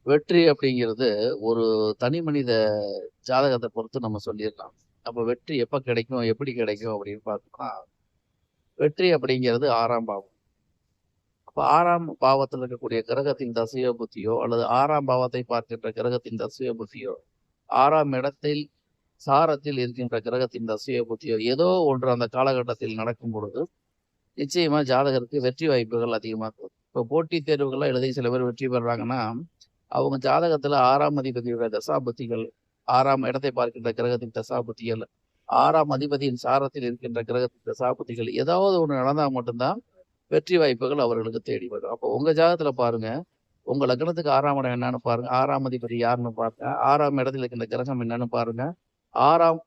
வெற்றி அப்படிங்கிறது ஒரு தனி மனித ஜாதகத்தை பொறுத்து நம்ம சொல்லிடலாம். அப்ப வெற்றி எப்ப கிடைக்கும், எப்படி கிடைக்கும் அப்படின்னு பார்த்தோம்னா, வெற்றி அப்படிங்கிறது 6ஆம் பாவம். அப்ப 6ஆம் பாவத்துல இருக்கக்கூடிய கிரகத்தின் தசையோ புத்தியோ அல்லது 6ஆம் பாவத்தை பார்க்கின்ற கிரகத்தின் தசையோ புத்தியோ 6ஆம் இடத்தில் சாரத்தில் இருக்கின்ற கிரகத்தின் தசையோ புத்தியோ ஏதோ ஒன்று அந்த காலகட்டத்தில் நடக்கும் பொழுது நிச்சயமா ஜாதகருக்கு வெற்றி வாய்ப்புகள் அதிகமா இருக்கும். இப்போ போட்டித் தேர்வுகள்லாம் எழுதி சில பேர் வெற்றி பெறாங்கன்னா, அவங்க ஜாதகத்துல 6ஆம் அதிபதியோட தசாபுத்திகள், 6ஆம் இடத்தை பார்க்கின்ற கிரகத்தின் தசாபுத்திகள், 6ஆம் அதிபதியின் சாரத்தில் இருக்கின்ற கிரகத்தின் தசாபுத்திகள் ஏதாவது ஒண்ணு நடந்தா மட்டும்தான் வெற்றி வாய்ப்புகள் அவர்களுக்கு தேடி வரும். அப்போ உங்க ஜாதகத்துல பாருங்க, உங்க லக்னத்துக்கு 6ஆம் இடம் என்னன்னு பாருங்க. 6ஆம் அதிபதி யாருன்னு பாருங்க. 6ஆம் இடத்தில் இருக்கின்ற கிரகம் என்னன்னு பாருங்க. 6ஆம்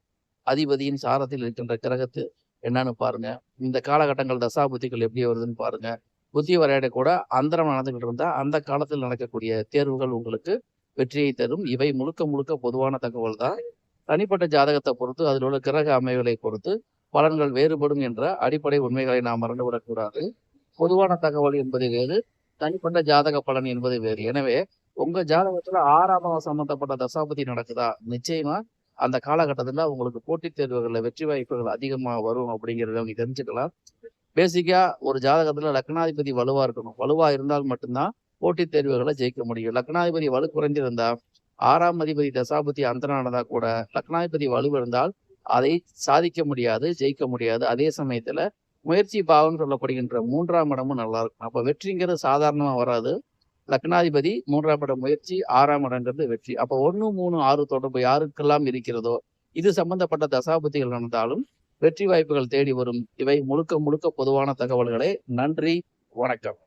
அதிபதியின் சாரத்தில் இருக்கின்ற கிரகத்து என்னன்னு பாருங்க. இந்த காலகட்டங்கள் தசாபுத்திகள் எப்படி வருதுன்னு பாருங்க. புத்தி வரையறை கூட அந்தரம் நடந்துகிட்டு இருந்தா, அந்த காலத்தில் நடக்கக்கூடிய தேர்வுகள் உங்களுக்கு வெற்றியை தரும். இவை முழுக்க முழுக்க பொதுவான தகவல் தான். தனிப்பட்ட ஜாதகத்தை பொறுத்து, அதில் உள்ள கிரக அமைவுகளை பொறுத்து பலன்கள் வேறுபடும் என்ற அடிப்படை உண்மைகளை நாம் மறந்துவிடக்கூடாது. பொதுவான தகவல் என்பது வேறு, தனிப்பட்ட ஜாதக பலன் என்பது வேறு. எனவே உங்க ஜாதகத்துல 6ஆம் பாவம் சம்பந்தப்பட்ட தசாபதி நடக்குதா, நிச்சயமா அந்த காலகட்டத்துல உங்களுக்கு போட்டித் தேர்வுகள்ல வெற்றி வாய்ப்புகள் அதிகமா வரும் அப்படிங்கிறத நீங்க தெரிஞ்சுக்கலாம். பேசிக்கா ஒரு ஜாதகத்துல லக்னாதிபதி வலுவா இருக்கணும். வலுவா இருந்தால் மட்டும்தான் போட்டித் தேர்வுகளை ஜெயிக்க முடியும். லக்னாதிபதி வலு குறைஞ்சிருந்தா, 6ஆம் அதிபதி தசாபுத்தி அந்தரமானதா கூட லக்னாதிபதி வலுவிருந்தால் அதை சாதிக்க முடியாது, ஜெயிக்க முடியாது. அதே சமயத்துல முயற்சி பாவம் சொல்லப்படுகின்ற 3ஆம் இடமும் நல்லா இருக்கும். அப்ப வெற்றிங்கிறது சாதாரணமா வராது. லக்னாதிபதி 3ஆம் இடம் முயற்சி, 6ஆம் இடங்கிறது வெற்றி. அப்ப 1, 3, 6 தொடர்பு யாருக்கெல்லாம் இருக்கிறதோ, இது சம்பந்தப்பட்ட தசாபுத்திகள் நடந்தாலும் வெற்றி வாய்ப்புகள் தேடி வரும். இவை முழுக்க முழுக்க பொதுவான தகவல்களே. நன்றி, வணக்கம்.